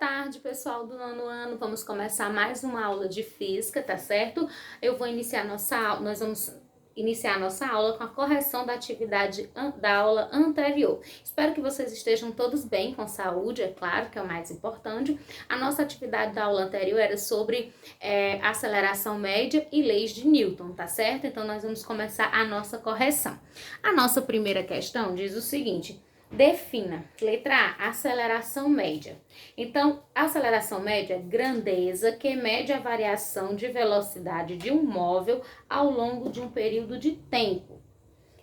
tarde, pessoal do nono ano. Vamos começar mais uma aula de física, tá certo? Eu vou iniciar nossa aula, nós vamos iniciar nossa aula com a correção da atividade da aula anterior. Espero que vocês estejam todos bem, com saúde, é claro, que é o mais importante. A nossa atividade da aula anterior era sobre aceleração média e leis de Newton, tá certo? Então, nós vamos começar a nossa correção. A nossa primeira questão diz o seguinte: defina, letra A, aceleração média. Então, aceleração média é grandeza que mede a variação de velocidade de um móvel ao longo de um período de tempo.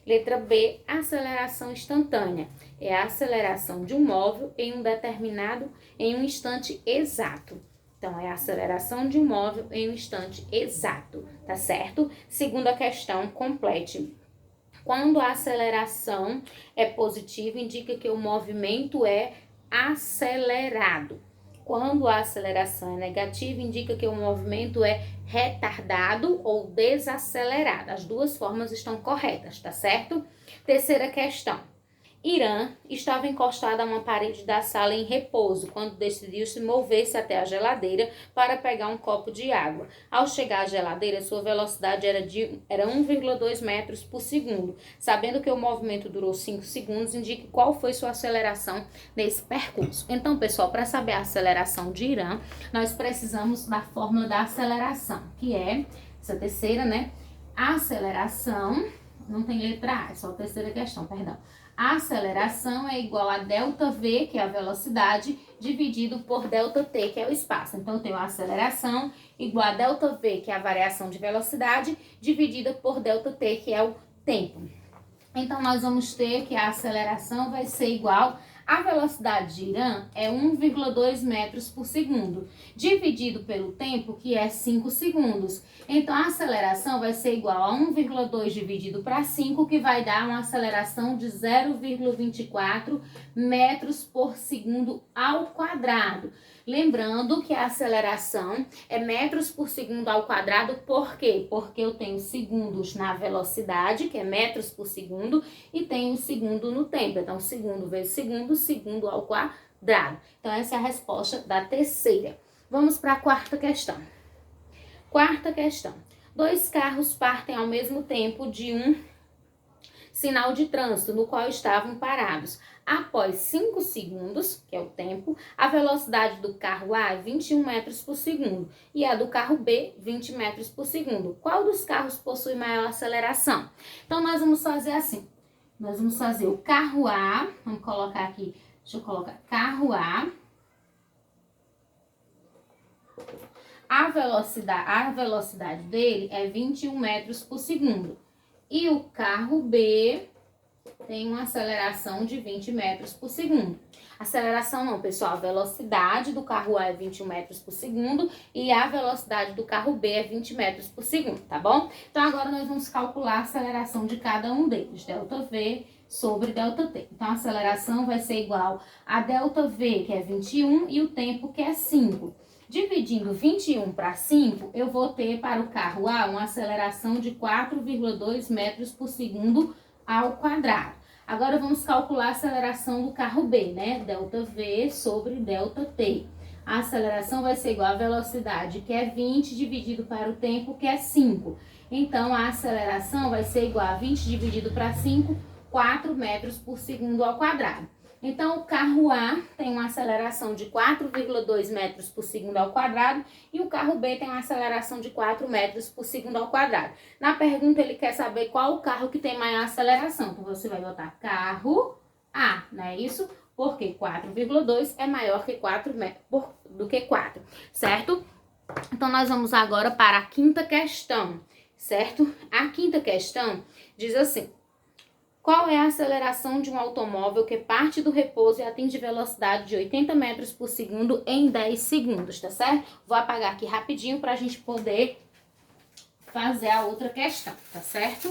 Letra B, aceleração instantânea. É a aceleração de um móvel em um instante exato. Então, é a aceleração de um móvel em um instante exato, tá certo? Segunda questão, complete. Quando a aceleração é positiva, indica que o movimento é acelerado. Quando a aceleração é negativa, indica que o movimento é retardado ou desacelerado. As duas formas estão corretas, tá certo? Terceira questão. Irã estava encostado a uma parede da sala em repouso quando decidiu se mover-se até a geladeira para pegar um copo de água. Ao chegar à geladeira, sua velocidade era 1,2 metros por segundo. Sabendo que o movimento durou 5 segundos, indique qual foi sua aceleração nesse percurso. Então, pessoal, para saber a aceleração de Irã, nós precisamos da fórmula da aceleração, que é essa terceira, né? A aceleração, não tem letra A, é só a terceira questão, perdão. A aceleração é igual a ΔV, que é a velocidade, dividido por ΔT, que é o espaço. Então, eu tenho a aceleração igual a ΔV, que é a variação de velocidade, dividida por ΔT, que é o tempo. Então, nós vamos ter que a aceleração vai ser igual a velocidade de Irã é 1,2 metros por segundo, dividido pelo tempo, que é 5 segundos. Então, a aceleração vai ser igual a 1,2 dividido para 5, que vai dar uma aceleração de 0,24 metros por segundo ao quadrado. Lembrando que a aceleração é metros por segundo ao quadrado, por quê? Porque eu tenho segundos na velocidade, que é metros por segundo, e tenho segundo no tempo. Então, segundo vezes segundo ao quadrado. Então, essa é a resposta da terceira. Vamos para a quarta questão. Quarta questão. 2 carros partem ao mesmo tempo de um sinal de trânsito no qual estavam parados. Após 5 segundos, que é o tempo, a velocidade do carro A é 21 metros por segundo e a do carro B, 20 metros por segundo. Qual dos carros possui maior aceleração? Então, nós vamos fazer assim. Nós vamos fazer o carro A, vamos colocar aqui, deixa eu colocar carro A. A velocidade dele é 21 metros por segundo. E o carro B tem uma aceleração de 20 metros por segundo. Aceleração não, pessoal, a velocidade do carro A é 21 metros por segundo e a velocidade do carro B é 20 metros por segundo, tá bom? Então, agora nós vamos calcular a aceleração de cada um deles, ΔV sobre ΔT. Então, a aceleração vai ser igual a ΔV, que é 21, e o tempo, que é 5. Dividindo 21 para 5, eu vou ter para o carro A uma aceleração de 4,2 metros por segundo ao quadrado. Agora, vamos calcular a aceleração do carro B, né? ΔV sobre ΔT. A aceleração vai ser igual à velocidade, que é 20, dividido para o tempo, que é 5. Então, a aceleração vai ser igual a 20 dividido para 5, 4 metros por segundo ao quadrado. Então, o carro A tem uma aceleração de 4,2 metros por segundo ao quadrado e o carro B tem uma aceleração de 4 metros por segundo ao quadrado. Na pergunta, ele quer saber qual o carro que tem maior aceleração. Então, você vai botar carro A, não é isso? Porque 4,2 é maior que 4 do que 4, certo? Então, nós vamos agora para a quinta questão, certo? A quinta questão diz assim: qual é a aceleração de um automóvel que parte do repouso e atinge velocidade de 80 metros por segundo em 10 segundos, tá certo? Vou apagar aqui rapidinho para a gente poder fazer a outra questão, tá certo?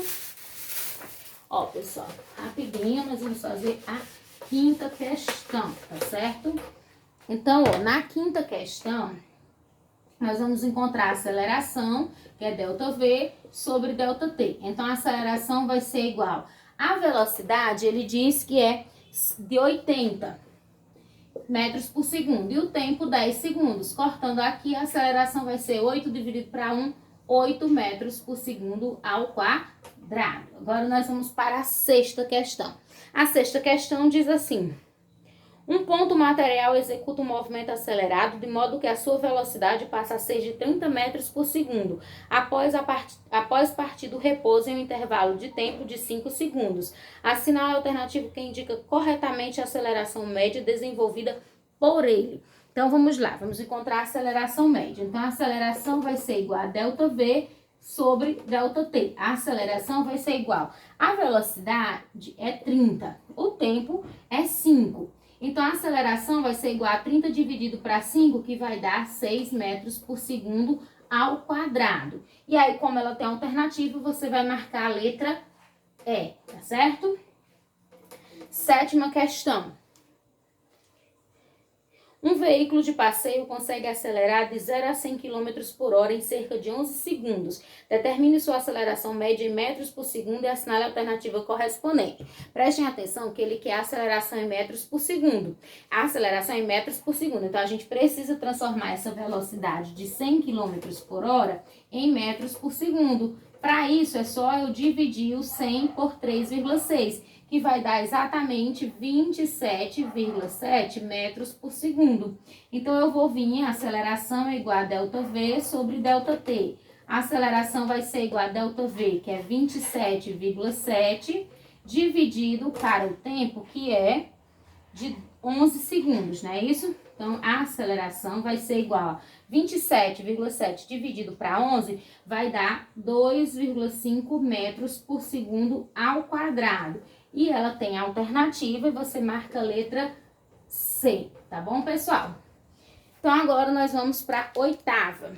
Ó, pessoal, rapidinho nós vamos fazer a quinta questão, tá certo? Então, ó, na quinta questão, nós vamos encontrar a aceleração, que é ΔV, sobre ΔT. Então, a aceleração vai ser igual. A velocidade, ele diz que é de 80. metros por segundo. E o tempo, 10 segundos. Cortando aqui, a aceleração vai ser 8 dividido para 1, 8 metros por segundo ao quadrado. Agora, nós vamos para a sexta questão. A sexta questão diz assim: um ponto material executa um movimento acelerado de modo que a sua velocidade passa a ser de 30 metros por segundo, após partir do repouso em um intervalo de tempo de 5 segundos. Assinale a alternativa que indica corretamente a aceleração média desenvolvida por ele. Então, vamos lá, vamos encontrar a aceleração média. Então, a aceleração vai ser igual a ΔV sobre ΔT. A aceleração vai ser igual. A velocidade é 30, o tempo é 5. Então, a aceleração vai ser igual a 30 dividido para 5, que vai dar 6 metros por segundo ao quadrado. E aí, como ela tem alternativa, você vai marcar a letra E, tá certo? Sétima questão. Um veículo de passeio consegue acelerar de 0 a 100 km por hora em cerca de 11 segundos. Determine sua aceleração média em metros por segundo e assinale a alternativa correspondente. Prestem atenção que ele quer a aceleração em metros por segundo. A aceleração em metros por segundo. Então, a gente precisa transformar essa velocidade de 100 km por hora em metros por segundo. Para isso, é só eu dividir o 100 por 3,6, que vai dar exatamente 27,7 metros por segundo. Então, eu vou vir, a aceleração é igual a ΔV sobre ΔT. A aceleração vai ser igual a ΔV, que é 27,7, dividido para o tempo, que é de 11 segundos, não é isso? Então, a aceleração vai ser igual a 27,7 dividido para 11, vai dar 2,5 metros por segundo ao quadrado. E ela tem a alternativa e você marca a letra C, tá bom, pessoal? Então, agora nós vamos para a oitava.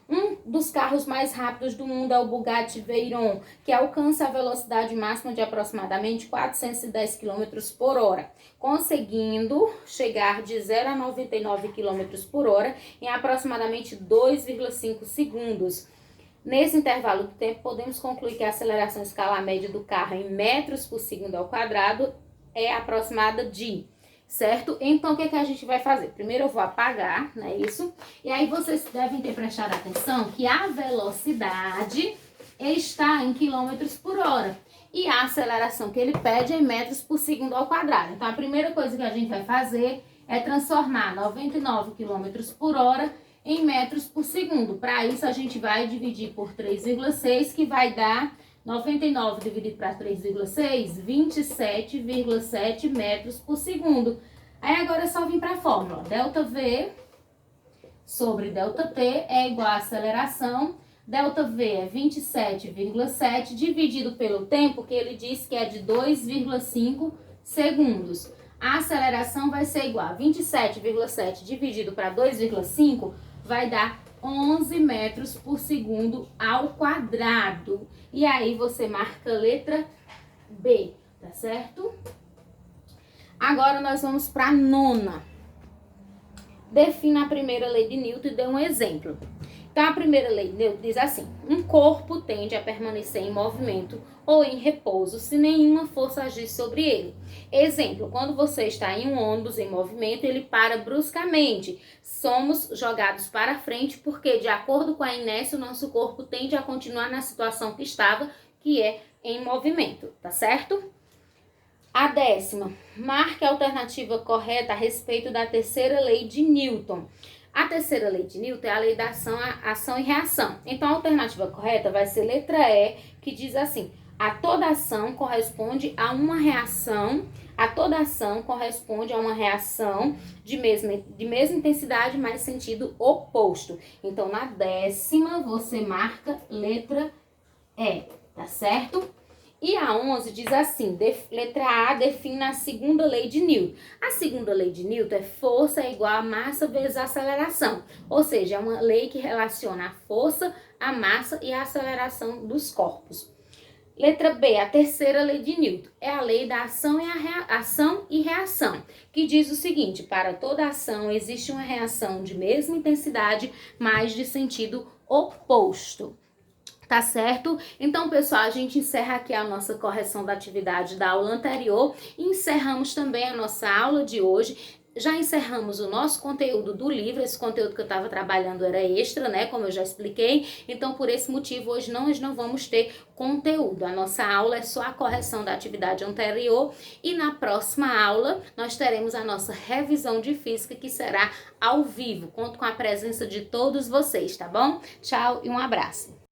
Um dos carros mais rápidos do mundo é o Bugatti Veyron, que alcança a velocidade máxima de aproximadamente 410 km por hora, conseguindo chegar de 0 a 99 km por hora em aproximadamente 2,5 segundos. Nesse intervalo de tempo, podemos concluir que a aceleração escalar média do carro em metros por segundo ao quadrado é aproximada de... Certo? Então, o que a gente vai fazer? Primeiro eu vou apagar, não é isso? E aí vocês devem ter prestado atenção que a velocidade está em quilômetros por hora. E a aceleração que ele pede é em metros por segundo ao quadrado. Então, a primeira coisa que a gente vai fazer é transformar 99 quilômetros por hora em metros por segundo. Para isso, a gente vai dividir por 3,6, que vai dar... 99 dividido para 3,6, 27,7 metros por segundo. Aí agora é só vir para a fórmula. ΔV sobre ΔT é igual a aceleração. ΔV é 27,7 dividido pelo tempo, que ele diz que é de 2,5 segundos. A aceleração vai ser igual a 27,7 dividido para 2,5, vai dar 11 metros por segundo ao quadrado. E aí você marca a letra B, tá certo? Agora nós vamos para a nona. Defina a primeira lei de Newton e dê um exemplo. Então, a primeira lei de Newton diz assim: um corpo tende a permanecer em movimento ou em repouso se nenhuma força agir sobre ele. Exemplo, quando você está em um ônibus em movimento, ele para bruscamente. Somos jogados para frente porque, de acordo com a inércia, o nosso corpo tende a continuar na situação que estava, que é em movimento, tá certo? A décima, marque a alternativa correta a respeito da terceira lei de Newton. A terceira lei de Newton é a lei da ação e reação. Então, a alternativa correta vai ser letra E, que diz assim: a toda ação corresponde a uma reação, de mesma intensidade, mas sentido oposto. Então, na décima, você marca letra E, tá certo? E a 11 diz assim, letra A define a segunda lei de Newton. A segunda lei de Newton é força é igual a massa vezes a aceleração. Ou seja, é uma lei que relaciona a força, a massa e a aceleração dos corpos. Letra B, a terceira lei de Newton, é a lei da ação e reação, que diz o seguinte: para toda ação existe uma reação de mesma intensidade, mas de sentido oposto. Tá certo? Então, pessoal, a gente encerra aqui a nossa correção da atividade da aula anterior e encerramos também a nossa aula de hoje. Já encerramos o nosso conteúdo do livro, esse conteúdo que eu estava trabalhando era extra, né, como eu já expliquei, então por esse motivo hoje nós não vamos ter conteúdo, a nossa aula é só a correção da atividade anterior e na próxima aula nós teremos a nossa revisão de física que será ao vivo, conto com a presença de todos vocês, tá bom? Tchau e um abraço!